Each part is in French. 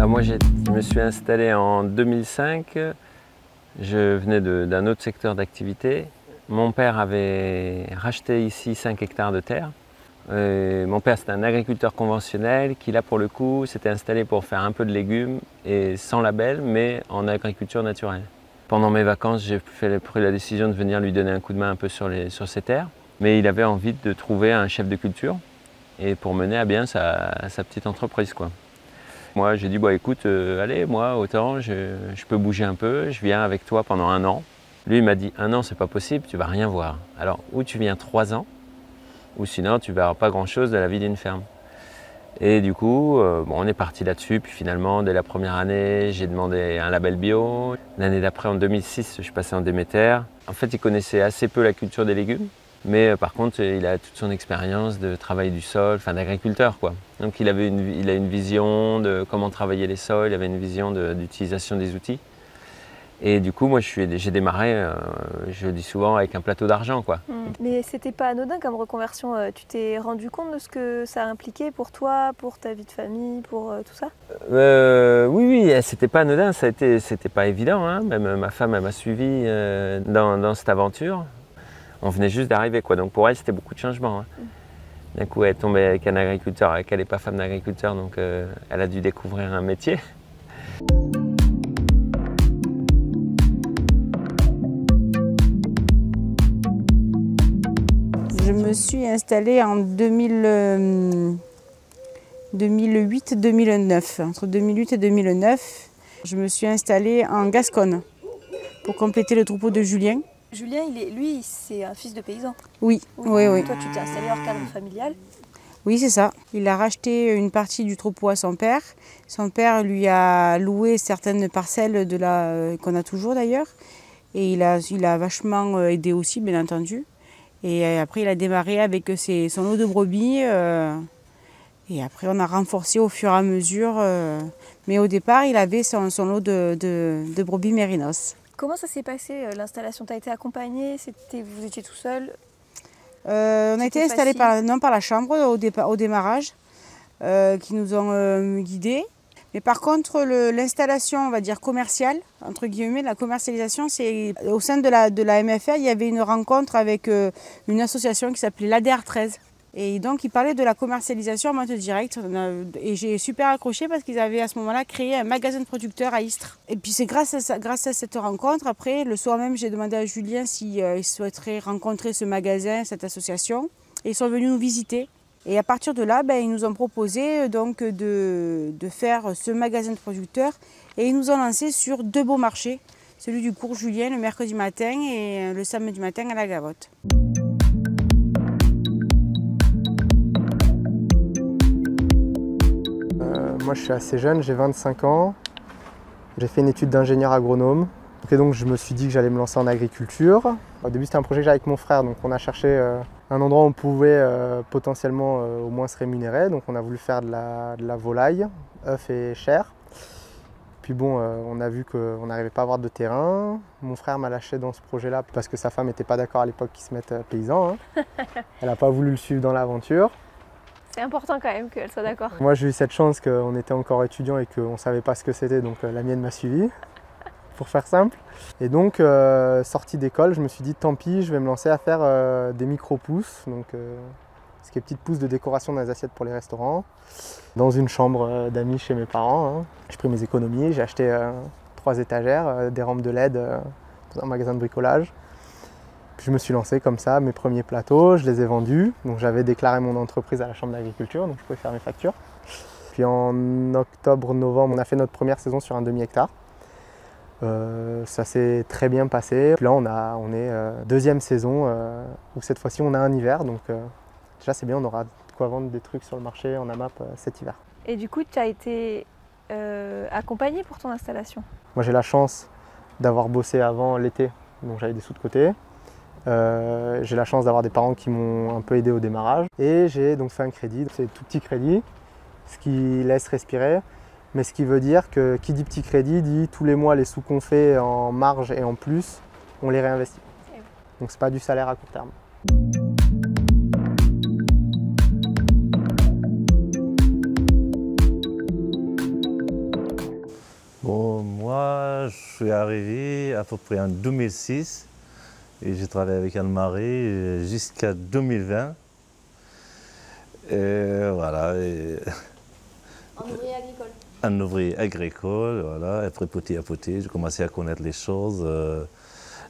Moi, je me suis installé en 2005. Je venais d'un autre secteur d'activité. Mon père avait racheté ici 5 hectares de terre. Mon père, c'était un agriculteur conventionnel qui, là, pour le coup, s'était installé pour faire un peu de légumes et sans label, mais en agriculture naturelle. Pendant mes vacances, j'ai pris la décision de venir lui donner un coup de main un peu sur ses terres. Mais il avait envie de trouver un chef de culture et pour mener à bien sa petite entreprise, quoi. Moi, j'ai dit, bah, écoute, allez, moi, autant, je peux bouger un peu, je viens avec toi pendant 1 an. Lui, il m'a dit, 1 an, c'est pas possible, tu vas rien voir. Alors, ou tu viens 3 ans, ou sinon, tu verras pas grand-chose de la vie d'une ferme. Et du coup, on est parti là-dessus. Puis finalement, dès la première année, j'ai demandé un label bio. L'année d'après, en 2006, je suis passé en Déméter. En fait, il connaissait assez peu la culture des légumes. Mais par contre, il a toute son expérience de travail du sol, enfin d'agriculteur, quoi. Donc il a une vision de comment travailler les sols, il avait une vision d'utilisation des outils. Et du coup, moi, j'ai démarré, je le dis souvent, avec un plateau d'argent, quoi. Mais c'était pas anodin comme reconversion. Tu t'es rendu compte de ce que ça impliquait pour toi, pour ta vie de famille, pour tout ça? Oui, c'était pas anodin, c'était pas évident, hein. Même ma femme, elle m'a suivi dans cette aventure. On venait juste d'arriver, quoi. Donc pour elle, c'était beaucoup de changements, hein. D'un coup, elle est tombée avec un agriculteur, elle n'est pas femme d'agriculteur, donc elle a dû découvrir un métier. Je me suis installée en 2008-2009. Entre 2008 et 2009, je me suis installée en Gasconne pour compléter le troupeau de Julien. Julien, lui, c'est un fils de paysan. Oui. Toi, tu t'es installé hors cadre familial. Oui, c'est ça. Il a racheté une partie du troupeau à son père. Son père lui a loué certaines parcelles qu'on a toujours d'ailleurs. Et il a vachement aidé aussi, bien entendu. Et après, il a démarré avec son lot de brebis. Et après, on a renforcé au fur et à mesure. Mais au départ, il avait son lot de brebis mérinos. Comment ça s'est passé l'installation? Tu as été accompagné? Vous étiez tout seul? On a été installés par la chambre au démarrage, qui nous ont guidés. Mais par contre, l'installation, on va dire commerciale, entre guillemets, la commercialisation, c'est au sein de la MFR, il y avait une rencontre avec une association qui s'appelait l'ADR 13. Et donc, ils parlaient de la commercialisation en vente directe. Et j'ai super accroché parce qu'ils avaient à ce moment-là créé un magasin de producteurs à Istres. Et puis, c'est grâce à cette rencontre, après, le soir même, j'ai demandé à Julien s'il souhaiterait rencontrer ce magasin, cette association. Et ils sont venus nous visiter. Et à partir de là, ils nous ont proposé donc, de faire ce magasin de producteurs. Et ils nous ont lancé sur 2 beaux marchés. Celui du cours Julien le mercredi matin et le samedi matin à la Gavotte. Moi je suis assez jeune, j'ai 25 ans, j'ai fait une étude d'ingénieur agronome. Et donc je me suis dit que j'allais me lancer en agriculture. Au début c'était un projet que j'avais avec mon frère, donc on a cherché un endroit où on pouvait potentiellement au moins se rémunérer. Donc on a voulu faire de la volaille, œufs et chair. Puis bon, on a vu qu'on n'arrivait pas à avoir de terrain. Mon frère m'a lâché dans ce projet-là parce que sa femme n'était pas d'accord à l'époque qu'il se mette paysan, hein. Elle n'a pas voulu le suivre dans l'aventure. C'est important quand même qu'elle soit d'accord. Moi j'ai eu cette chance qu'on était encore étudiant et qu'on ne savait pas ce que c'était, donc la mienne m'a suivi, pour faire simple. Et donc sorti d'école, je me suis dit tant pis, je vais me lancer à faire des micro-pousses, donc ce qui est petites pousses de décoration dans les assiettes pour les restaurants, dans une chambre d'amis chez mes parents, hein. J'ai pris mes économies, j'ai acheté 3 étagères, des rampes de LED dans un magasin de bricolage. Je me suis lancé comme ça, mes premiers plateaux, je les ai vendus. Donc j'avais déclaré mon entreprise à la chambre d'agriculture, donc je pouvais faire mes factures. Puis en octobre-novembre, on a fait notre première saison sur un demi-hectare. Ça s'est très bien passé. Puis là, on est deuxième saison où cette fois-ci on a un hiver. Donc déjà c'est bien, on aura de quoi vendre des trucs sur le marché en AMAP cet hiver. Et du coup, tu as été accompagné pour ton installation? Moi j'ai la chance d'avoir bossé avant l'été, donc j'avais des sous de côté. J'ai la chance d'avoir des parents qui m'ont un peu aidé au démarrage et j'ai donc fait un crédit, c'est un tout petit crédit, ce qui laisse respirer, mais ce qui veut dire que qui dit petit crédit dit tous les mois les sous qu'on fait en marge et en plus, on les réinvestit. Donc c'est pas du salaire à court terme. suis arrivé à peu près en 2006 et j'ai travaillé avec Anne-Marie jusqu'à 2020. Et voilà. En ouvrier agricole. Un ouvrier agricole, voilà. Après, petit à petit, j'ai commencé à connaître les choses,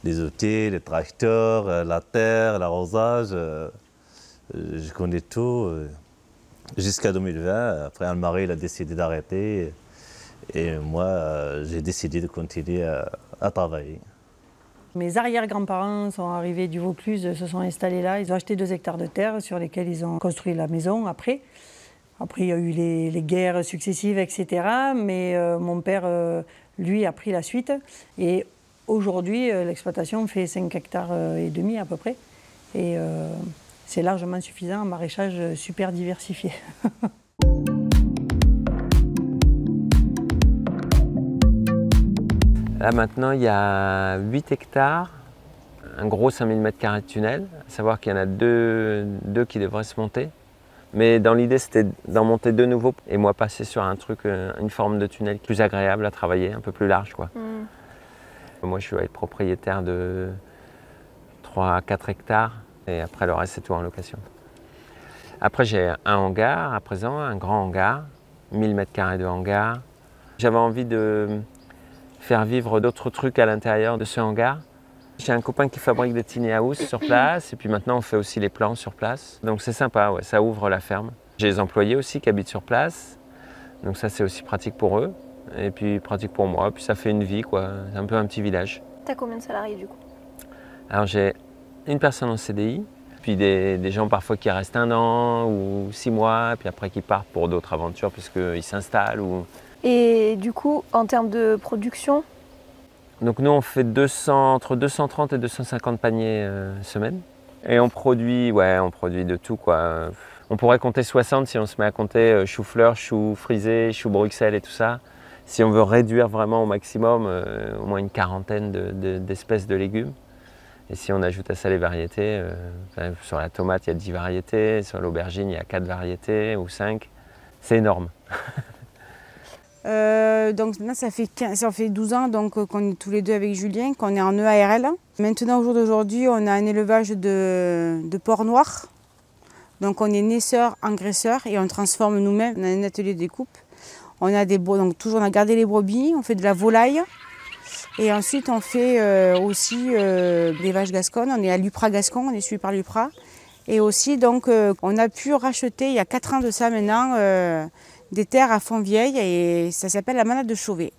les outils, les tracteurs, la terre, l'arrosage. Je connais tout jusqu'à 2020. Après, Anne-Marie a décidé d'arrêter et moi, j'ai décidé de continuer à travailler. Mes arrière-grands-parents sont arrivés du Vaucluse, se sont installés là. Ils ont acheté 2 hectares de terre sur lesquels ils ont construit la maison après. Après, il y a eu les guerres successives, etc. Mais mon père, lui, a pris la suite. Et aujourd'hui, l'exploitation fait 5 hectares et demi à peu près. Et c'est largement suffisant, un maraîchage super diversifié. Là maintenant, il y a 8 hectares, un gros 5000 m² de tunnel, à savoir qu'il y en a deux qui devraient se monter. Mais dans l'idée, c'était d'en monter 2 nouveaux et moi passer sur un truc, une forme de tunnel plus agréable à travailler, un peu plus large, quoi. Moi, je vais être propriétaire de 3 à 4 hectares et après le reste, c'est tout en location. Après, j'ai un hangar à présent, un grand hangar, 1000 m² de hangar. J'avais envie de faire vivre d'autres trucs à l'intérieur de ce hangar. J'ai un copain qui fabrique des tiny house sur place et puis maintenant on fait aussi les plans sur place. Donc c'est sympa, ouais, ça ouvre la ferme. J'ai les employés aussi qui habitent sur place, donc ça c'est aussi pratique pour eux et puis pratique pour moi. Puis ça fait une vie, quoi, c'est un peu un petit village. T'as combien de salariés du coup? Alors j'ai une personne en CDI, puis des gens parfois qui restent 1 an ou 6 mois, puis après qui partent pour d'autres aventures puisqu'ils s'installent. Et du coup, en termes de production? Donc nous on fait entre 230 et 250 paniers semaine. Et on produit de tout, quoi. On pourrait compter 60 si on se met à compter chou-fleur, chou frisé, chou Bruxelles et tout ça. Si on veut réduire vraiment au maximum, au moins une quarantaine d'espèces de légumes. Et si on ajoute à ça les variétés, sur la tomate il y a 10 variétés, sur l'aubergine il y a 4 variétés ou 5. C'est énorme. Donc maintenant ça fait 12 ans qu'on est tous les deux avec Julien, qu'on est en EARL. Maintenant au jour d'aujourd'hui on a un élevage de porc noir. Donc on est naisseur, engraisseur et on transforme nous-mêmes. On a un atelier de découpe. On a on a gardé les brebis, on fait de la volaille. Et ensuite on fait aussi des vaches gasconnes. On est à l'Upra Gascon, on est suivi par l'Upra. Et aussi donc on a pu racheter il y a 4 ans de ça maintenant des terres à Fontvieille et ça s'appelle la Manade de Chauvet.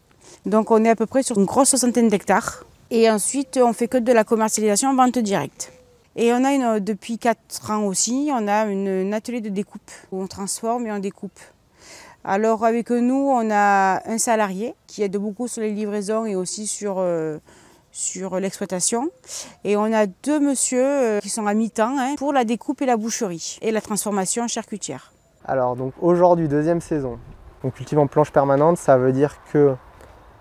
Donc on est à peu près sur une grosse 60aine d'hectares. Et ensuite on fait que de la commercialisation en vente directe. Et on a depuis 4 ans aussi, on a un atelier de découpe où on transforme et on découpe. Alors avec nous on a un salarié qui aide beaucoup sur les livraisons et aussi sur l'exploitation. Et on a 2 messieurs qui sont à mi-temps pour la découpe et la boucherie et la transformation charcutière. Alors donc aujourd'hui, 2e saison, on cultive en planche permanente, ça veut dire que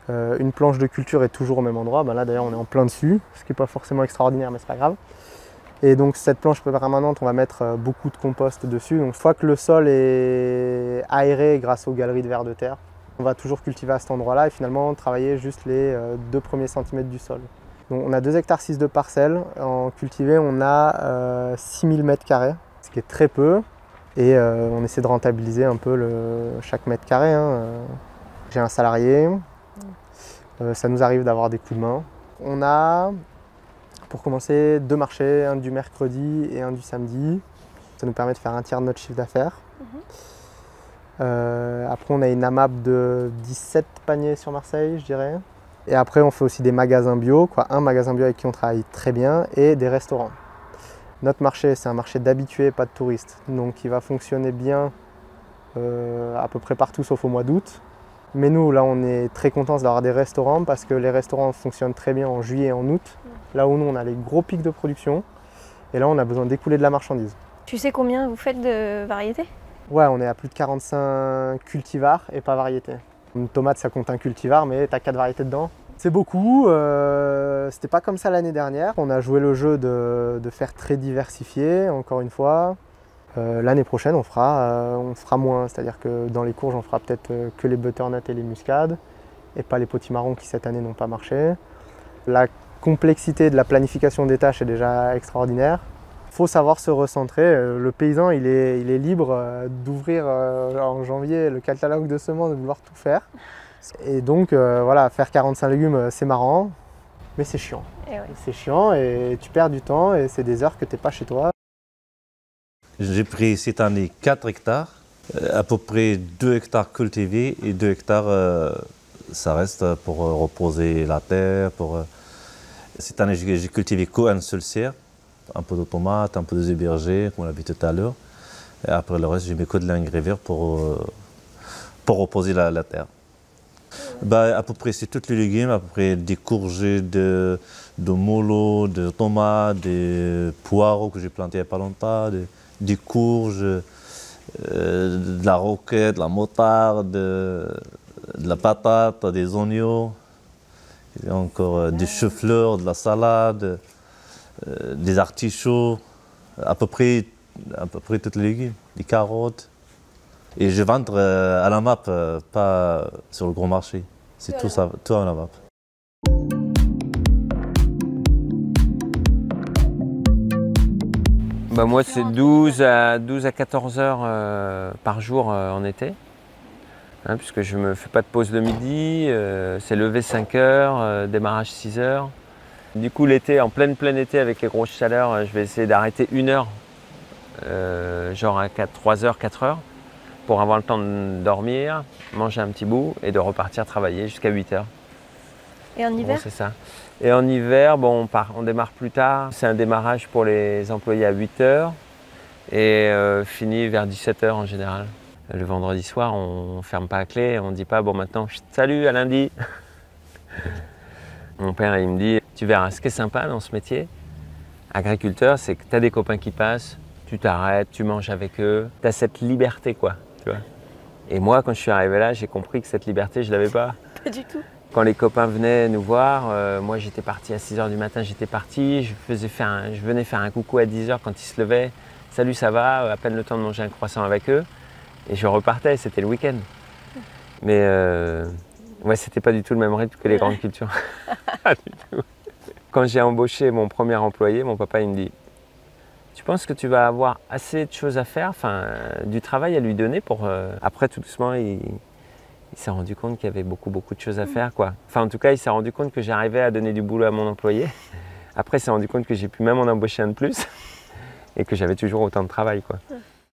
une planche de culture est toujours au même endroit. Là d'ailleurs on est en plein dessus, ce qui n'est pas forcément extraordinaire mais c'est pas grave. Et donc cette planche permanente, on va mettre beaucoup de compost dessus. Donc une fois que le sol est aéré grâce aux galeries de vers de terre, on va toujours cultiver à cet endroit-là et finalement travailler juste les 2 premiers centimètres du sol. Donc on a 2,6 hectares de parcelles. En cultivé, on a 6000 m², ce qui est très peu. Et on essaie de rentabiliser un peu chaque mètre carré. J'ai un salarié, ça nous arrive d'avoir des coups de main. On a, pour commencer, 2 marchés, un du mercredi et un du samedi. Ça nous permet de faire un tiers de notre chiffre d'affaires. Après, on a une AMAP de 17 paniers sur Marseille, je dirais. Et après, on fait aussi des magasins bio, un magasin bio avec qui on travaille très bien, et des restaurants. Notre marché, c'est un marché d'habitués, pas de touristes. Donc il va fonctionner bien à peu près partout sauf au mois d'août. Mais nous, là, on est très contents d'avoir des restaurants parce que les restaurants fonctionnent très bien en juillet et en août. Là où nous, on a les gros pics de production. Et là, on a besoin d'écouler de la marchandise. Tu sais combien vous faites de variétés? Ouais, on est à plus de 45 cultivars et pas variétés. Une tomate, ça compte un cultivar, mais tu as 4 variétés dedans. C'est beaucoup, c'était pas comme ça l'année dernière. On a joué le jeu de faire très diversifié, encore une fois. L'année prochaine, on fera moins, c'est-à-dire que dans les courges, on fera peut-être que les butternuts et les muscades. et pas les potimarrons qui cette année n'ont pas marché. La complexité de la planification des tâches est déjà extraordinaire. Il faut savoir se recentrer. Le paysan, il est libre d'ouvrir en janvier le catalogue de semences, de vouloir tout faire. Et donc, voilà, faire 45 légumes, c'est marrant, mais c'est chiant. Et ouais. C'est chiant et tu perds du temps et c'est des heures que tu n'es pas chez toi. J'ai pris cette année 4 hectares, à peu près 2 hectares cultivés et 2 hectares, ça reste pour reposer la terre. Cette année, j'ai cultivé qu'un seul serre, un peu de tomates, un peu de berger, comme on l'a vu tout à l'heure. Et après le reste, j'ai mis que de l'engrais vert pour reposer la terre. À peu près, c'est tous les légumes, à peu près des courgettes, de mollo, de tomates, des poireaux que j'ai plantés il n'y a pas longtemps, des courges, de la roquette, de la moutarde, de la patate, des oignons, et encore des choux-fleurs, de la salade, des artichauts, à peu près tous les légumes, des carottes. Et je vends à la map, pas sur le gros marché. C'est tout ça, tout à la map. Moi, c'est 12 à 14 heures par jour en été, hein, puisque je ne me fais pas de pause le midi, c'est lever 5 heures, démarrage 6 heures. Du coup, l'été, en plein été, avec les grosses chaleurs, je vais essayer d'arrêter 1 heure, genre à 3 heures, 4 heures, pour avoir le temps de dormir, manger un petit bout et de repartir travailler jusqu'à 8 heures. Et en hiver? C'est ça. Et en hiver, on démarre plus tard. C'est un démarrage pour les employés à 8 heures et fini vers 17 heures en général. Le vendredi soir, on ne ferme pas à clé, on ne dit pas maintenant salut à lundi. Mon père il me dit tu verras, ce qui est sympa dans ce métier, agriculteur, c'est que tu as des copains qui passent, tu t'arrêtes, tu manges avec eux, tu as cette liberté quoi. Tu vois. Et moi, quand je suis arrivé là, j'ai compris que cette liberté, je ne l'avais pas. Pas du tout. Quand les copains venaient nous voir, moi j'étais parti à 6 h du matin, j'étais parti, je venais faire un coucou à 10 h quand ils se levaient. Salut, ça va, à peine le temps de manger un croissant avec eux. Et je repartais, c'était le week-end. Mais ouais, c'était pas du tout le même rythme que les grandes cultures. Pas du tout. Quand j'ai embauché mon premier employé, mon papa il me dit tu penses que tu vas avoir assez de choses à faire, du travail à lui donner pour… Après, tout doucement, il s'est rendu compte qu'il y avait beaucoup de choses à faire, quoi. En tout cas, il s'est rendu compte que j'arrivais à donner du boulot à mon employé. Après, il s'est rendu compte que j'ai pu même en embaucher un de plus et que j'avais toujours autant de travail, quoi.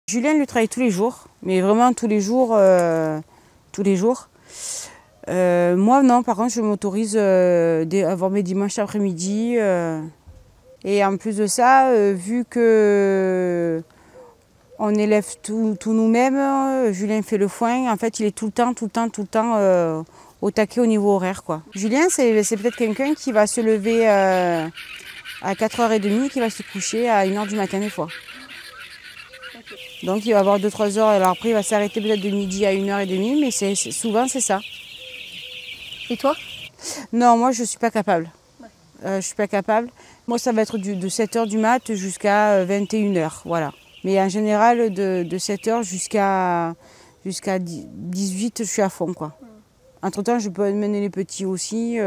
Julien lui travaille tous les jours, mais vraiment tous les jours. Moi, non, par contre, je m'autorise à avoir mes dimanches après-midi. Et en plus de ça, vu que on élève tout nous-mêmes, Julien fait le foin, en fait il est tout le temps au taquet au niveau horaire, quoi. Julien, c'est peut-être quelqu'un qui va se lever à 4h30, qui va se coucher à 1 h du matin des fois. Donc il va avoir 2-3 heures, alors après il va s'arrêter peut-être de midi à 1h30, mais souvent c'est ça. Et toi? Non, moi je ne suis pas capable. Je suis pas capable. Moi, ça va être de 7 h du mat jusqu'à 21 h, voilà. Mais en général, de 7 h jusqu'à 18, je suis à fond, quoi. Entre-temps, je peux mener les petits aussi.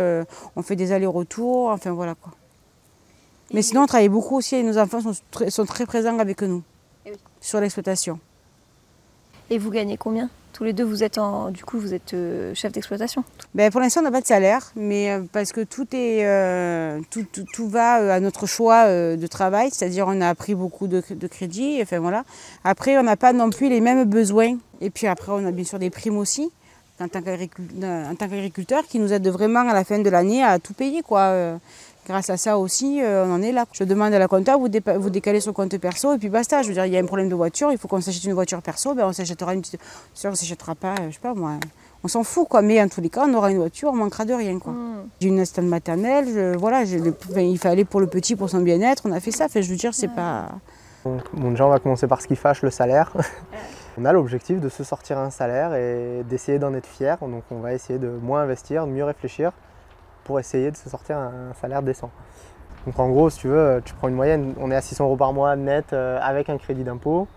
On fait des allers-retours, enfin voilà, quoi. Mais sinon, on travaille beaucoup aussi et nos enfants sont très présents avec nous sur l'exploitation. Et vous gagnez combien? Tous les deux, vous êtes chef d'exploitation? Pour l'instant, on n'a pas de salaire, mais parce que tout va à notre choix de travail, c'est-à-dire on a pris beaucoup de crédits, enfin voilà. Après, on n'a pas non plus les mêmes besoins. Et puis après, on a bien sûr des primes aussi, en tant qu'agriculteur, qui nous aident vraiment à la fin de l'année à tout payer, quoi. Grâce à ça aussi, on en est là. Je demande à la compta, vous décalez son compte perso et puis basta. Je veux dire, il y a un problème de voiture, il faut qu'on s'achète une voiture perso, on s'achètera une petite… Sûr, on ne s'achètera pas, je sais pas moi, on s'en fout, quoi. Mais en tous les cas, on aura une voiture, on manquera de rien, quoi. J'ai une assistante maternelle, il fallait pour le petit, pour son bien-être, on a fait ça. Enfin, je veux dire, c'est pas… Bon, déjà, on va commencer par ce qui fâche, le salaire. On a l'objectif de se sortir un salaire et d'essayer d'en être fier. Donc on va essayer de moins investir, de mieux réfléchir, pour essayer de se sortir un salaire décent. Donc en gros, si tu veux, tu prends une moyenne, on est à 600 € par mois net avec un crédit d'impôt,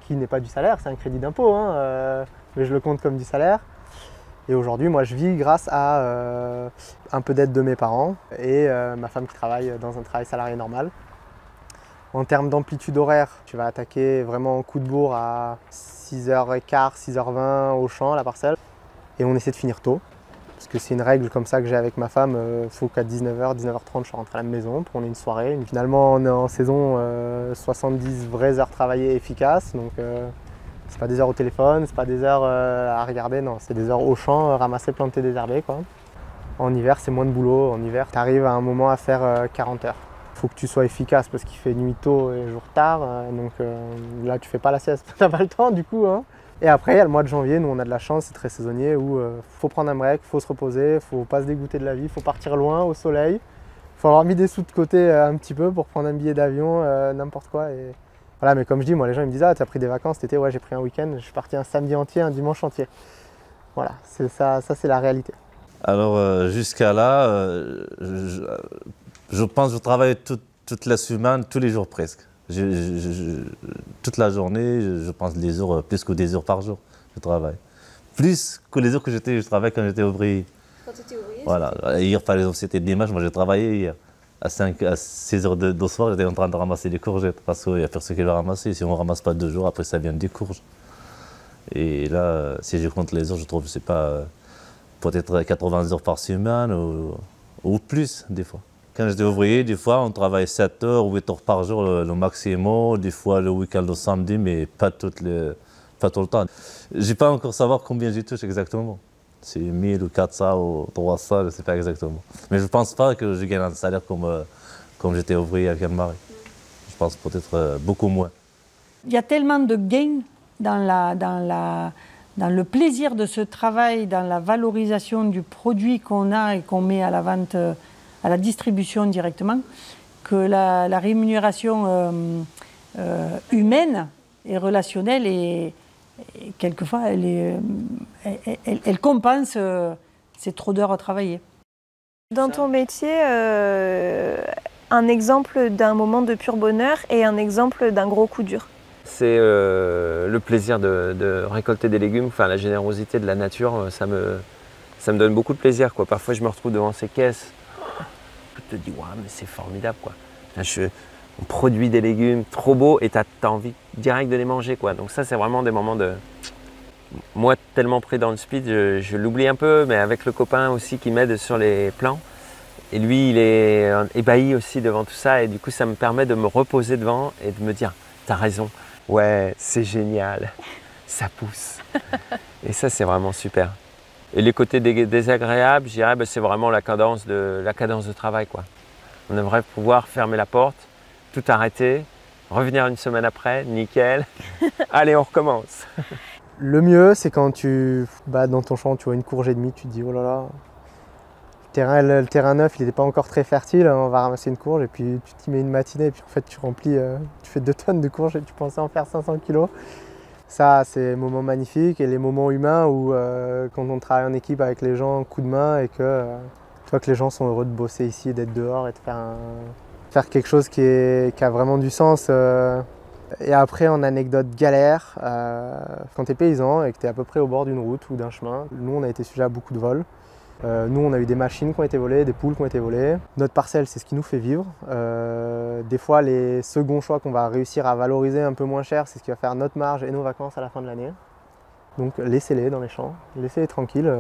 qui n'est pas du salaire, c'est un crédit d'impôt, hein, mais je le compte comme du salaire. Et aujourd'hui, moi, je vis grâce à un peu d'aide de mes parents et ma femme qui travaille dans un travail salarié normal. En termes d'amplitude horaire, tu vas attaquer vraiment en coup de bourre à 6h15, 6h20 au champ, la parcelle. Et on essaie de finir tôt. Parce que c'est une règle comme ça que j'ai avec ma femme, il faut qu'à 19h, 19h30 je rentre à la maison pour qu'on ait une soirée. Finalement on est en saison 70 vraies heures travaillées efficaces, donc c'est pas des heures au téléphone, c'est pas des heures à regarder, non, c'est des heures au champ, ramasser, planter, désherber quoi. En hiver c'est moins de boulot, en hiver tu arrives à un moment à faire 40 heures. Il faut que tu sois efficace parce qu'il fait nuit tôt et jour tard, donc là tu fais pas la sieste, t'as pas le temps du coup. Hein. Et après, il y a le mois de janvier, nous on a de la chance, c'est très saisonnier, où faut prendre un break, faut se reposer, faut pas se dégoûter de la vie, faut partir loin au soleil, faut avoir mis des sous de côté un petit peu pour prendre un billet d'avion, n'importe quoi. Et... Voilà, mais comme je dis, moi les gens ils me disent « Ah, t'as pris des vacances cet été ?» Ouais, j'ai pris un week-end, je suis parti un samedi entier, un dimanche entier. Voilà, c'est ça c'est la réalité. Alors jusqu'à là, je pense que je travaille toute la semaine, tous les jours presque. Toute la journée, je pense des heures, plus que des heures par jour, je travaille. Plus que les heures que je travaille quand j'étais ouvrier. Quand tu étais ouvrier? Voilà. Hier, par exemple, c'était dimanche, moi j'ai travaillé hier. À 6 heures de soir, j'étais en train de ramasser des courgettes, parce qu'il y a personne qui va ramasser. Si on ne ramasse pas 2 jours, après ça vient des courges. Et là, si je compte les heures, je trouve, je sais pas, peut-être 80 heures par semaine ou plus, des fois. Quand j'étais ouvrier, des fois, on travaille 7 heures ou 8 heures par jour, le maximum. Des fois, le week-end, le samedi, mais pas tout le temps. Je n'ai pas encore savoir combien j'y touche exactement. C'est 1000 ou 400 ou 300, je ne sais pas exactement. Mais je ne pense pas que je gagne un salaire comme j'étais ouvrier à Cannes-Marais. Je pense peut-être beaucoup moins. Il y a tellement de gains dans le plaisir de ce travail, dans la valorisation du produit qu'on a et qu'on met à la vente, à la distribution directement, que la rémunération humaine et relationnelle, et quelquefois, elle compense ces trop d'heures à travailler. Dans ton métier, un exemple d'un moment de pur bonheur et un exemple d'un gros coup dur. C'est le plaisir de récolter des légumes, enfin la générosité de la nature, ça me donne beaucoup de plaisir, quoi. Parfois je me retrouve devant ces caisses, je te dis ouais, mais c'est formidable quoi. On produit des légumes trop beaux et tu as envie direct de les manger quoi. Donc ça c'est vraiment des moments de... Moi tellement pris dans le speed, je l'oublie un peu, mais avec le copain aussi qui m'aide sur les plans. Et lui il est ébahi aussi devant tout ça et du coup ça me permet de me reposer devant et de me dire t'as raison, ouais c'est génial, ça pousse. Et ça c'est vraiment super. Et les côtés désagréables, je dirais, c'est vraiment la cadence de travail, quoi. On aimerait pouvoir fermer la porte, tout arrêter, revenir une semaine après, nickel. Allez, on recommence. Le mieux, c'est quand dans ton champ, tu vois une courge et demie, tu te dis, oh là là, le terrain neuf, il n'était pas encore très fertile, on va ramasser une courge, et puis tu t'y mets une matinée, et puis en fait, tu remplis, tu fais 2 tonnes de courges et tu pensais en faire 500 kilos. Ça, c'est des moments magnifiques et les moments humains où quand on travaille en équipe avec les gens, coup de main et que tu vois que les gens sont heureux de bosser ici, d'être dehors et de faire quelque chose qui a vraiment du sens. Et après, en anecdote galère, quand tu es paysan et que tu es à peu près au bord d'une route ou d'un chemin, nous on a été sujet à beaucoup de vols. Nous on a eu des machines qui ont été volées, des poules qui ont été volées. Notre parcelle c'est ce qui nous fait vivre. Des fois les seconds choix qu'on va réussir à valoriser un peu moins cher, c'est ce qui va faire notre marge et nos vacances à la fin de l'année. Donc laissez-les dans les champs, laissez-les tranquilles.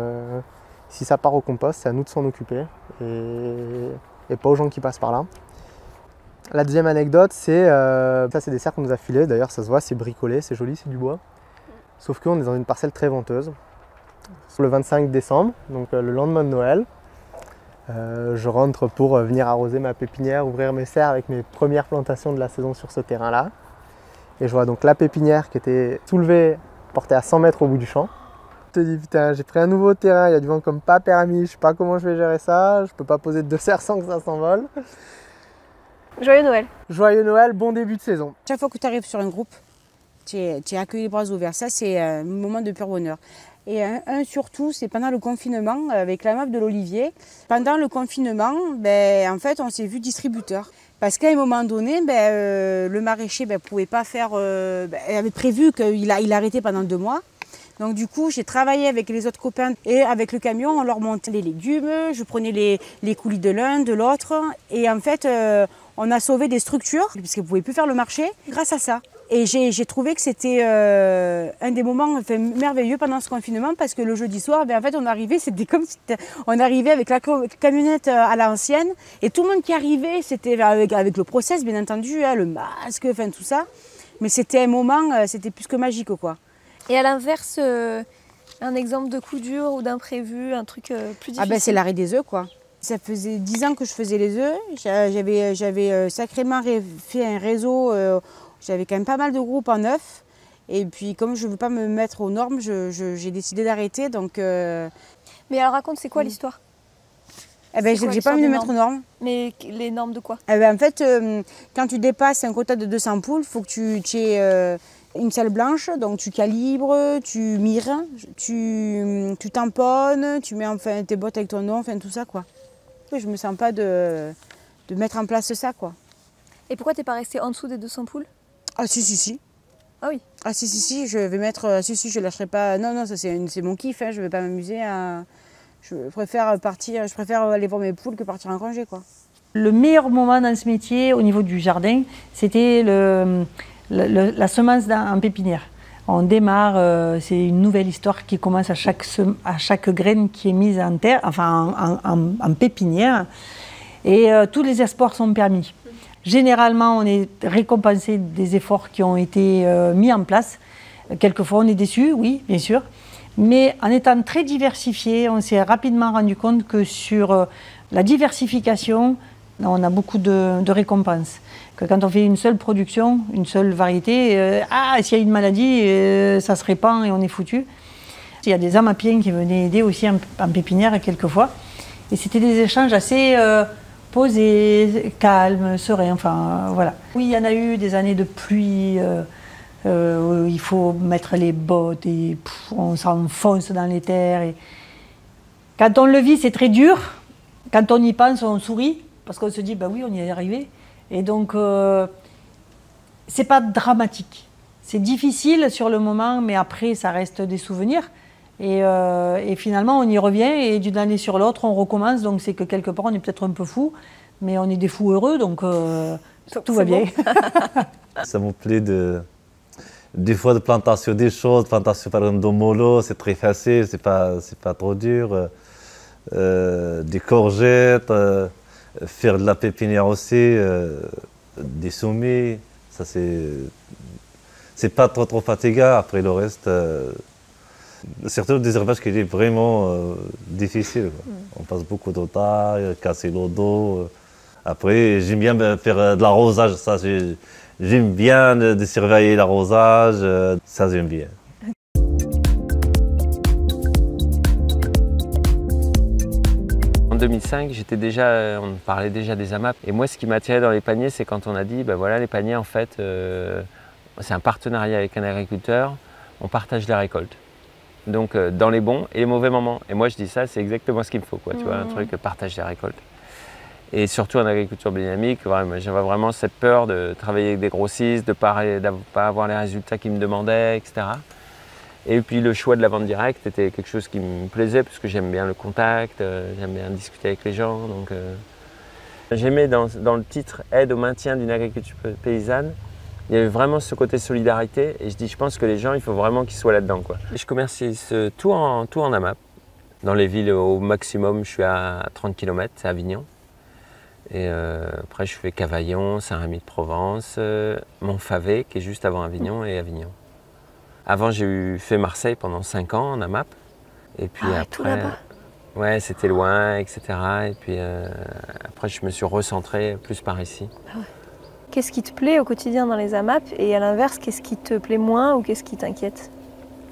Si ça part au compost, c'est à nous de s'en occuper et pas aux gens qui passent par là. La deuxième anecdote, ça c'est des cerfs qu'on nous a filés, d'ailleurs ça se voit, c'est bricolé, c'est joli, c'est du bois. Sauf qu'on est dans une parcelle très venteuse. Le 25 décembre, donc le lendemain de Noël, je rentre pour venir arroser ma pépinière, ouvrir mes serres avec mes premières plantations de la saison sur ce terrain-là. Et je vois donc la pépinière qui était soulevée, portée à 100 mètres au bout du champ. Je te dis putain, j'ai pris un nouveau terrain, il y a du vent comme pas permis, je sais pas comment je vais gérer ça, je peux pas poser 2 serres sans que ça s'envole. Joyeux Noël. Joyeux Noël, bon début de saison. Chaque fois que tu arrives sur un groupe, tu es accueilli les bras ouverts. Ça, c'est un moment de pur bonheur. Et surtout, c'est pendant le confinement avec la meuf de l'Olivier. Pendant le confinement, en fait, on s'est vu distributeur. Parce qu'à un moment donné, le maraîcher pouvait pas faire... il avait prévu qu'il arrêtait pendant 2 mois. Donc du coup, j'ai travaillé avec les autres copains et avec le camion, on leur montait les légumes, je prenais les coulis de l'un, de l'autre. Et en fait, on a sauvé des structures, parce qu'ils ne pouvaient plus faire le marché, grâce à ça. Et j'ai trouvé que c'était un des moments merveilleux pendant ce confinement, parce que le jeudi soir, en fait, on arrivait, c'était comme si on arrivait avec la camionnette à l'ancienne, et tout le monde qui arrivait, c'était avec le process, bien entendu, hein, le masque, enfin tout ça. Mais c'était un moment, c'était plus que magique, quoi. Et à l'inverse, un exemple de coup dur ou d'imprévu, un truc plus difficile? Ah ben c'est l'arrêt des œufs, quoi. Ça faisait 10 ans que je faisais les œufs. J'avais sacrément fait un réseau. J'avais quand même pas mal de groupes en œufs. Et puis comme je ne veux pas me mettre aux normes, j'ai décidé d'arrêter. Donc, Mais alors raconte, c'est quoi l'histoire? Eh ben, j'ai pas envie de me mettre aux normes. Mais les normes de quoi? Eh ben, en fait, quand tu dépasses un quota de 200 poules, il faut que tu aies une salle blanche. Donc tu calibres, tu mires, tu tamponnes, tu mets enfin tes bottes avec ton nom, enfin tout ça, quoi. Je me sens pas de mettre en place ça, quoi. Et pourquoi t'es pas resté en dessous des 200 poules? Ah si. Ah oui. Ah si, je vais mettre... Si, je lâcherai pas... Non, ça c'est mon kiff, hein, je vais pas m'amuser à... Je préfère aller voir mes poules que partir en congé, quoi. Le meilleur moment dans ce métier, au niveau du jardin, c'était la semence en pépinière. On démarre, c'est une nouvelle histoire qui commence à chaque graine qui est mise en terre, enfin en pépinière. Et tous les espoirs sont permis. Généralement, on est récompensé des efforts qui ont été mis en place. Quelquefois, on est déçu, oui, bien sûr. Mais en étant très diversifié, on s'est rapidement rendu compte que sur la diversification, on a beaucoup de récompenses. Que quand on fait une seule production, une seule variété, s'il y a une maladie, ça se répand et on est foutu. Il y a des amapiens qui venaient aider aussi en pépinière quelquefois. Et c'était des échanges assez posés, calmes, sereins, enfin voilà. Oui, il y en a eu des années de pluie, où il faut mettre les bottes et on s'enfonce dans les terres. Et... Quand on le vit, c'est très dur. Quand on y pense, on sourit, parce qu'on se dit, bah oui, on y est arrivé. Et donc, c'est pas dramatique. C'est difficile sur le moment, mais après, ça reste des souvenirs. Et finalement, on y revient, et d'une année sur l'autre, on recommence. Donc, c'est que quelque part, on est peut-être un peu fou, mais on est des fous heureux, donc tout va bien. Ça me plaît des fois de plantation des choses, plantation par exemple de mollo, c'est très facile, c'est pas trop dur. Des courgettes, faire de la pépinière aussi, des semis, ça c'est pas trop fatigant. Après le reste, surtout des élevages qui est vraiment difficile. On passe beaucoup de temps, casser le dos. Après, j'aime bien faire de l'arrosage, ça j'aime bien de surveiller l'arrosage, ça j'aime bien. En 2005, on parlait déjà des AMAP. Et moi, ce qui m'attirait dans les paniers, c'est quand on a dit, ben voilà, les paniers, en fait, c'est un partenariat avec un agriculteur, on partage les récoltes. Donc, dans les bons et les mauvais moments. Et moi, je dis ça, c'est exactement ce qu'il me faut, quoi, tu vois, un truc, partage des récoltes. Et surtout en agriculture biodynamique, j'avais vraiment cette peur de travailler avec des grossistes, de ne pas avoir les résultats qu'ils me demandaient, etc. Et puis le choix de la vente directe était quelque chose qui me plaisait parce que j'aime bien le contact, j'aime bien discuter avec les gens. Donc, j'aimais dans le titre « Aide au maintien d'une agriculture paysanne », il y avait vraiment ce côté solidarité et je pense que les gens, il faut vraiment qu'ils soient là-dedans, quoi. Je commercialise tout en AMAP. Dans les villes au maximum, je suis à 30 km, c'est Avignon. Et après, je fais Cavaillon, Saint-Rémy-de-Provence, Montfavet, qui est juste avant Avignon, et Avignon. Avant, j'ai fait Marseille pendant 5 ans en AMAP. Et puis après, tout là-bas. Ouais, c'était loin, etc. Et puis après, je me suis recentré plus par ici. Ah ouais. Qu'est-ce qui te plaît au quotidien dans les AMAP? Et à l'inverse, qu'est-ce qui te plaît moins ou qu'est-ce qui t'inquiète?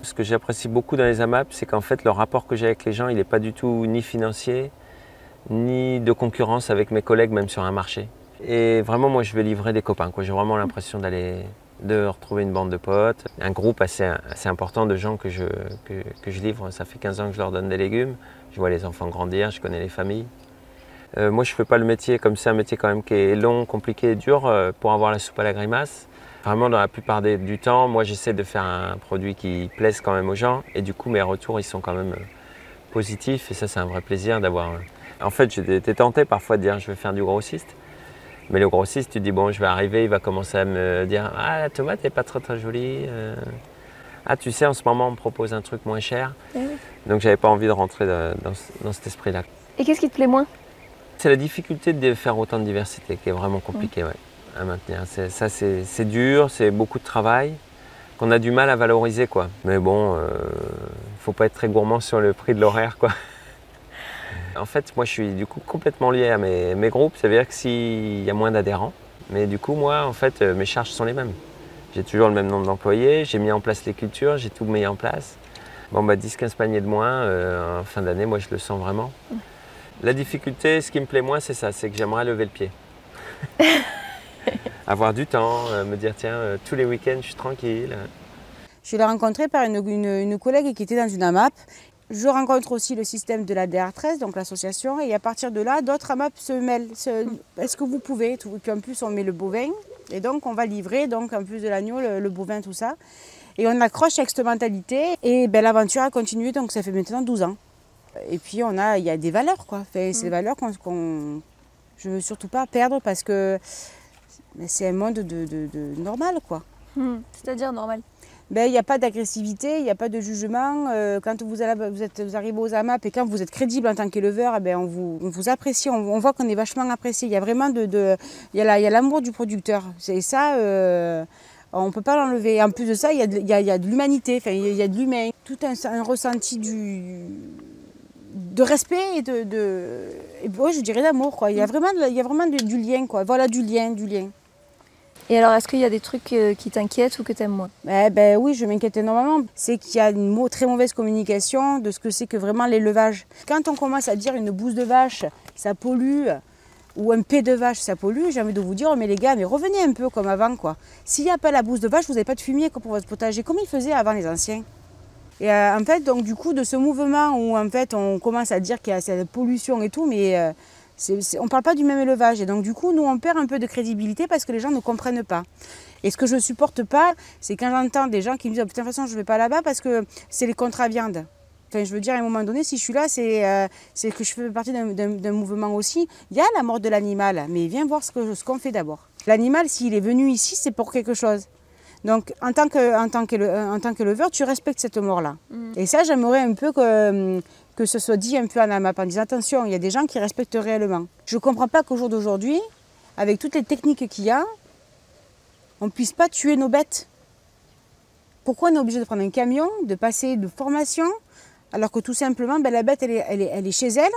Ce que j'apprécie beaucoup dans les AMAP, c'est qu'en fait, le rapport que j'ai avec les gens, il n'est pas du tout ni financier, ni de concurrence avec mes collègues, même sur un marché. Et vraiment, moi, je vais livrer des copains, quoi. J'ai vraiment l'impression de retrouver une bande de potes, un groupe assez important de gens que je livre. Ça fait 15 ans que je leur donne des légumes. Je vois les enfants grandir, je connais les familles. Moi, je ne fais pas le métier comme c'est un métier quand même qui est long, compliqué et dur pour avoir la soupe à la grimace. Vraiment, dans la plupart du temps, moi j'essaie de faire un produit qui plaise quand même aux gens et du coup mes retours ils sont quand même positifs et ça c'est un vrai plaisir d'avoir... En fait, j'étais tenté parfois de dire je vais faire du grossiste, mais le grossiste, tu te dis bon, je vais arriver, il va commencer à me dire ah, la tomate n'est pas très très jolie, ah tu sais en ce moment on me propose un truc moins cher, donc j'avais pas envie de rentrer dans cet esprit-là. Et qu'est-ce qui te plaît moins? C'est la difficulté de faire autant de diversité qui est vraiment compliquée à maintenir. C'est dur, c'est beaucoup de travail qu'on a du mal à valoriser, quoi. Mais bon, faut pas être très gourmand sur le prix de l'horaire, quoi. En fait, moi je suis du coup complètement lié à mes groupes, ça veut dire que s'il y a moins d'adhérents, mais du coup moi en fait mes charges sont les mêmes. J'ai toujours le même nombre d'employés, j'ai mis en place les cultures, j'ai tout mis en place. Bon bah 10-15 paniers de moins, en fin d'année, moi je le sens vraiment. La difficulté, ce qui me plaît moins, c'est ça, c'est que j'aimerais lever le pied. Avoir du temps, me dire tiens, tous les week-ends je suis tranquille. Je l'ai rencontré par une collègue qui était dans une AMAP. Je rencontre aussi le système de la DR13, donc l'association, et à partir de là, d'autres AMAP se mêlent. Est-ce que vous pouvez? Et puis en plus, on met le bovin, et donc on va livrer, donc en plus de l'agneau, le bovin, tout ça. Et on accroche avec cette mentalité, et ben, l'aventure a continué, donc ça fait maintenant 12 ans. Et puis il y a des valeurs, quoi. Enfin, c'est des valeurs qu'on je ne veux surtout pas perdre parce que c'est un monde normal, quoi. C'est-à-dire normal? Ben, il n'y a pas d'agressivité, il n'y a pas de jugement. Quand vous arrivez aux AMAP et quand vous êtes crédible en tant qu'éleveur, ben, on vous apprécie, on voit qu'on est vachement apprécié. Il y a vraiment il y a l'amour du producteur. Et ça, on ne peut pas l'enlever. En plus de ça, il y a de l'humanité, enfin, il y a de l'humain. Tout un ressenti de respect et ouais, je dirais d'amour, quoi. Il y a vraiment du lien, quoi. Voilà, du lien. Et alors, est-ce qu'il y a des trucs qui t'inquiètent ou que tu aimes moins? Ben oui, je m'inquiète énormément. C'est qu'il y a une très mauvaise communication de ce que c'est que vraiment l'élevage. Quand on commence à dire une bouse de vache, ça pollue, ou un pet de vache, ça pollue, j'ai envie de vous dire, mais les gars, mais revenez un peu comme avant, quoi. S'il n'y a pas la bouse de vache, vous n'avez pas de fumier pour votre potager. Comment ils faisaient avant les anciens? Et en fait, donc du coup, de ce mouvement où en fait on commence à dire qu'il y a cette pollution et tout, mais on ne parle pas du même élevage. Et donc du coup, nous on perd un peu de crédibilité parce que les gens ne comprennent pas. Et ce que je ne supporte pas, c'est quand j'entends des gens qui me disent oh, putain, de toute façon, je ne vais pas là-bas parce que c'est les contrats viande. Enfin, je veux dire, à un moment donné, si je suis là, c'est que je fais partie d'un mouvement aussi. Il y a la mort de l'animal, mais viens voir ce qu'on fait d'abord. L'animal, s'il est venu ici, c'est pour quelque chose. Donc, en tant qu'éleveur, tu respectes cette mort-là. Et ça, j'aimerais un peu que ce soit dit un peu en AMAP, en disant attention, il y a des gens qui respectent réellement. Je ne comprends pas qu'au jour d'aujourd'hui, avec toutes les techniques qu'il y a, on ne puisse pas tuer nos bêtes. Pourquoi on est obligé de prendre un camion, de passer de formation, alors que tout simplement, ben, la bête, elle est chez elle.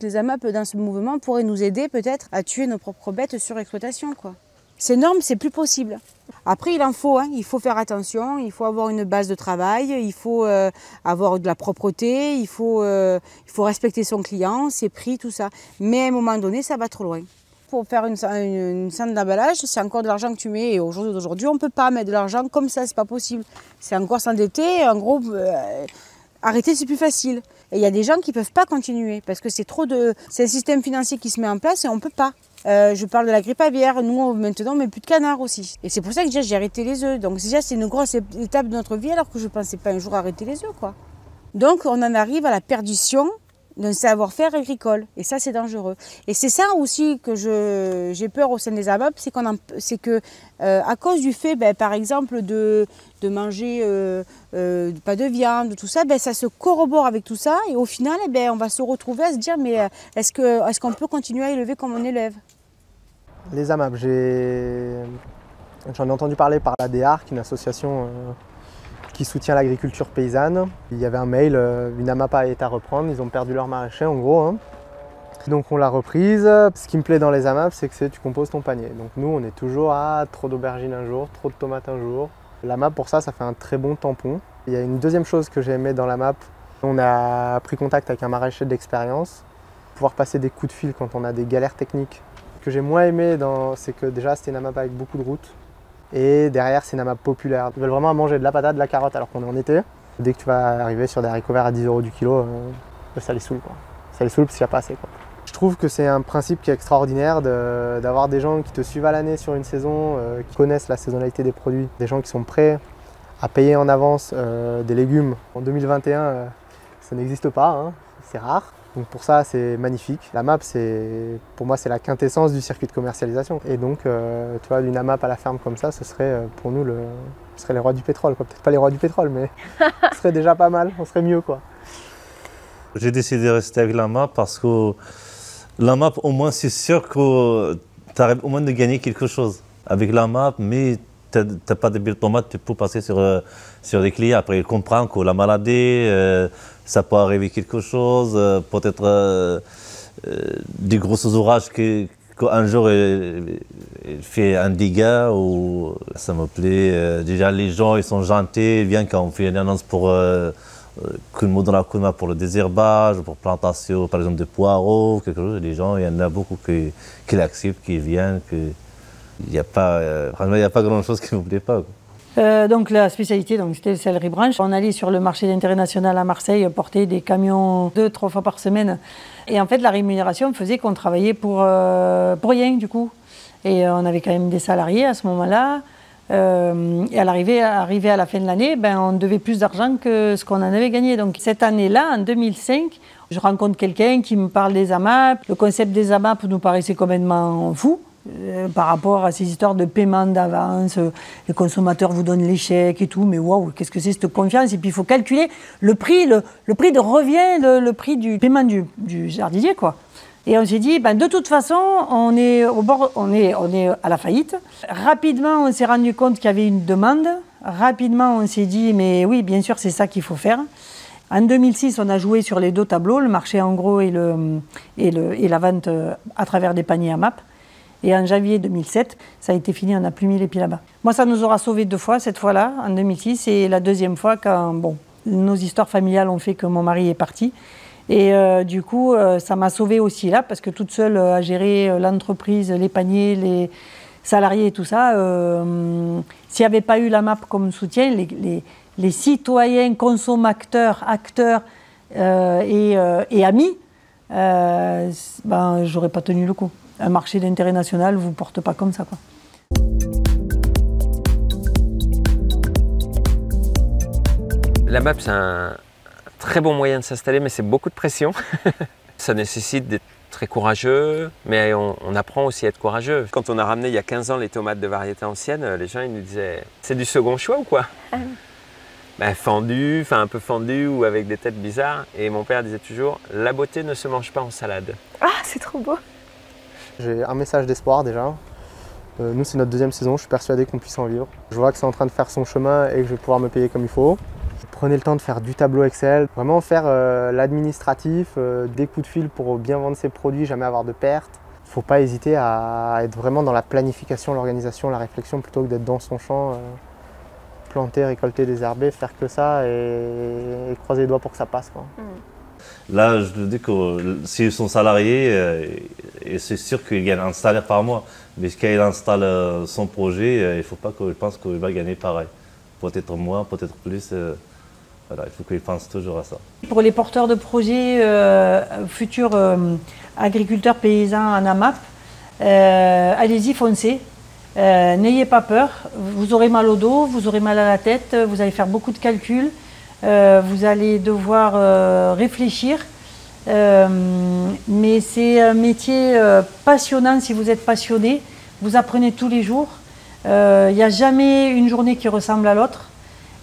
Les AMAP, dans ce mouvement, pourraient nous aider peut-être à tuer nos propres bêtes sur exploitation, quoi. Ces normes, c'est plus possible. Après, il en faut, il faut faire attention, il faut avoir une base de travail, il faut avoir de la propreté, il faut respecter son client, ses prix, tout ça. Mais à un moment donné, ça va trop loin. Pour faire une centre d'emballage, c'est encore de l'argent que tu mets. Et aujourd'hui, on ne peut pas mettre de l'argent comme ça, c'est pas possible. C'est encore s'endetter, en gros, arrêter, c'est plus facile. Et il y a des gens qui ne peuvent pas continuer parce que c'est un système financier qui se met en place et on ne peut pas. Je parle de la grippe aviaire, nous maintenant on ne met plus de canards aussi. Et c'est pour ça que déjà j'ai arrêté les œufs. Donc déjà c'est une grosse étape de notre vie alors que je ne pensais pas un jour arrêter les œufs, quoi. Donc on en arrive à la perdition d'un savoir-faire agricole. Et ça c'est dangereux. Et c'est ça aussi que j'ai peur au sein des AMAP, c'est que à cause du fait, par exemple, de manger pas de viande, tout ça, ça se corrobore avec tout ça. Et au final, on va se retrouver à se dire mais est-ce qu'on peut continuer à élever comme on élève? Les AMAP, j'en ai entendu parler par la DEAR, qui est une association qui soutient l'agriculture paysanne. Il y avait un mail, une AMAP est à reprendre, ils ont perdu leur maraîcher en gros. Donc on l'a reprise. Ce qui me plaît dans les AMAP, c'est que tu composes ton panier. Donc nous, on est toujours à trop d'aubergines un jour, trop de tomates un jour. L'AMAP, pour ça fait un très bon tampon. Il y a une deuxième chose que j'ai aimé dans l'AMAP, on a pris contact avec un maraîcher d'expérience, pouvoir passer des coups de fil quand on a des galères techniques. Ce que j'ai moins aimé, c'est que déjà c'était une AMAP avec beaucoup de routes. Et derrière, c'est une AMAP populaire. Ils veulent vraiment manger de la patate, de la carotte alors qu'on est en été. Dès que tu vas arriver sur des haricots verts à 10 € du kilo, ça les saoule, quoi. Ça les saoule parce qu'il n'y a pas assez, quoi. Je trouve que c'est un principe qui est extraordinaire d'avoir des gens qui te suivent à l'année sur une saison, qui connaissent la saisonnalité des produits, des gens qui sont prêts à payer en avance des légumes. En 2021, ça n'existe pas, hein, c'est rare. Donc pour ça, c'est magnifique. La MAP, pour moi, c'est la quintessence du circuit de commercialisation. Et donc, tu vois, une AMAP à la ferme comme ça, ce serait pour nous ce serait les rois du pétrole. Peut-être pas les rois du pétrole, mais ce serait déjà pas mal, on serait mieux, quoi. J'ai décidé de rester avec la MAP parce que la MAP, au moins, c'est sûr que tu arrives au moins de gagner quelque chose avec la MAP, mais tu n'as pas de belles tomates, tu peux passer sur les clients. Après, ils comprennent que la maladie, ça peut arriver quelque chose, peut-être des gros orages qu'un jour il fait un dégât. Ou ça me plaît. Déjà, les gens, ils sont gentils, ils viennent quand on fait une annonce pour coup de mot dans la coulma pour le désherbage, pour plantation, par exemple, de poireaux, quelque chose. Les gens, il y en a beaucoup qui l'acceptent, qui viennent. Il n'y a pas, franchement, il n'y a pas grand-chose qui ne me plaît pas, quoi. Donc la spécialité, c'était le céleri branche. On allait sur le marché d'intérêt national à Marseille porter des camions 2-3 fois par semaine. Et en fait, la rémunération faisait qu'on travaillait pour rien, du coup. Et on avait quand même des salariés à ce moment-là. Et à l'arrivée à la fin de l'année, on devait plus d'argent que ce qu'on en avait gagné. Donc cette année-là, en 2005, je rencontre quelqu'un qui me parle des AMAP. Le concept des AMAP nous paraissait complètement fou par rapport à ces histoires de paiement d'avance. Les consommateurs vous donnent les chèques et tout, mais waouh, qu'est-ce que c'est cette confiance? Et puis il faut calculer le prix de revient, le prix du paiement du jardinier, quoi. Et on s'est dit, de toute façon, on est à la faillite. Rapidement, on s'est rendu compte qu'il y avait une demande. Rapidement, on s'est dit, mais oui, bien sûr, c'est ça qu'il faut faire. En 2006, on a joué sur les deux tableaux, le marché en gros et la vente à travers des paniers AMAP. Et en janvier 2007, ça a été fini, on n'a plus mis les pieds là-bas. Moi, ça nous aura sauvés 2 fois, cette fois-là, en 2006, et la deuxième fois quand, nos histoires familiales ont fait que mon mari est parti. Et du coup, ça m'a sauvée aussi là, parce que toute seule à gérer l'entreprise, les paniers, les salariés et tout ça, s'il n'y avait pas eu la MAP comme soutien, les citoyens, consommateurs, acteurs et amis, j'aurais pas tenu le coup. Un marché d'intérêt national ne vous porte pas comme ça, quoi. La MAP, c'est un très bon moyen de s'installer, mais c'est beaucoup de pression. Ça nécessite d'être très courageux, mais on apprend aussi à être courageux. Quand on a ramené il y a 15 ans les tomates de variété ancienne, les gens ils nous disaient « c'est du second choix ou quoi ?» Fendu, un peu fendu ou avec des têtes bizarres. Et mon père disait toujours « la beauté ne se mange pas en salade ». Ah, c'est trop beau. J'ai un message d'espoir déjà. Nous, c'est notre 2e saison, je suis persuadé qu'on puisse en vivre. Je vois que c'est en train de faire son chemin et que je vais pouvoir me payer comme il faut. Prenez le temps de faire du tableau Excel, vraiment faire l'administratif, des coups de fil pour bien vendre ses produits, jamais avoir de pertes. Il ne faut pas hésiter à être vraiment dans la planification, l'organisation, la réflexion, plutôt que d'être dans son champ, planter, récolter, désherber, faire que ça et croiser les doigts pour que ça passe, quoi. Là, je te dis que s'ils sont salariés, et c'est sûr qu'ils gagnent un salaire par mois, mais quand il installe son projet, il ne faut pas qu'il pense qu'il va gagner pareil. Peut-être moins, peut-être plus. Voilà, il faut qu'ils pensent toujours à ça. Pour les porteurs de projets, futurs agriculteurs paysans en AMAP, allez-y, foncez. N'ayez pas peur. Vous aurez mal au dos, vous aurez mal à la tête, vous allez faire beaucoup de calculs. Vous allez devoir réfléchir, mais c'est un métier passionnant si vous êtes passionné. Vous apprenez tous les jours. Il n'y a jamais une journée qui ressemble à l'autre.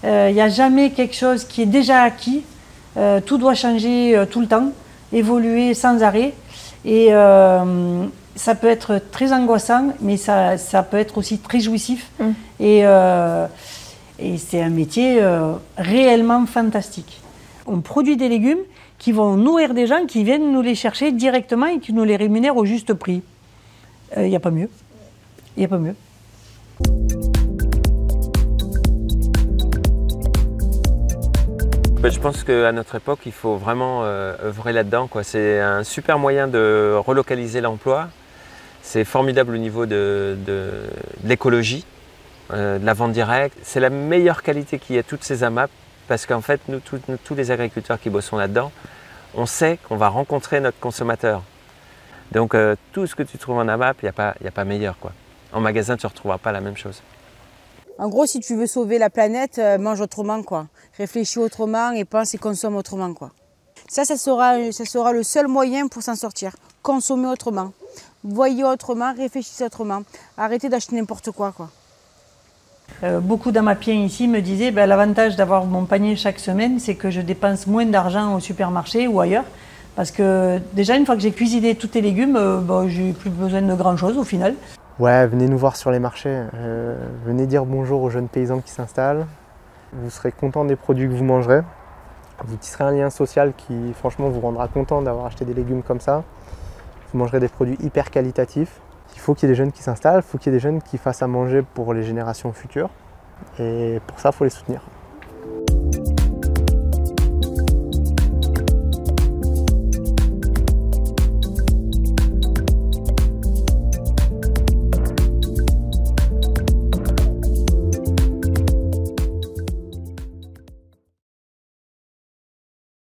Il n'y a jamais quelque chose qui est déjà acquis. Tout doit changer tout le temps, évoluer sans arrêt. Et ça peut être très angoissant, mais ça peut être aussi très jouissif. Et c'est un métier réellement fantastique. On produit des légumes qui vont nourrir des gens qui viennent nous les chercher directement et qui nous les rémunèrent au juste prix. Il n'y a pas mieux. Il n'y a pas mieux. Je pense qu'à notre époque, il faut vraiment œuvrer là-dedans, quoi. C'est un super moyen de relocaliser l'emploi. C'est formidable au niveau de l'écologie. De la vente directe, c'est la meilleure qualité qu'il y a toutes ces AMAP parce qu'en fait, tous les agriculteurs qui bossons là-dedans, on sait qu'on va rencontrer notre consommateur. Donc tout ce que tu trouves en AMAP, il n'y a pas meilleur, quoi. En magasin, tu ne retrouveras pas la même chose. En gros, si tu veux sauver la planète, mange autrement, quoi. Réfléchis autrement et pense et consomme autrement, quoi. Ça sera le seul moyen pour s'en sortir. Consommer autrement. Voyez autrement, réfléchissez autrement. Arrêtez d'acheter n'importe quoi, quoi. Beaucoup d'amapiens ici me disaient l'avantage d'avoir mon panier chaque semaine, c'est que je dépense moins d'argent au supermarché ou ailleurs. Parce que déjà, une fois que j'ai cuisiné tous tes légumes, j'ai plus besoin de grand chose au final. Ouais, venez nous voir sur les marchés. Venez dire bonjour aux jeunes paysans qui s'installent. Vous serez content des produits que vous mangerez. Vous tisserez un lien social qui, franchement, vous rendra content d'avoir acheté des légumes comme ça. Vous mangerez des produits hyper qualitatifs. Il faut qu'il y ait des jeunes qui s'installent, il faut qu'il y ait des jeunes qui fassent à manger pour les générations futures. Et pour ça, il faut les soutenir.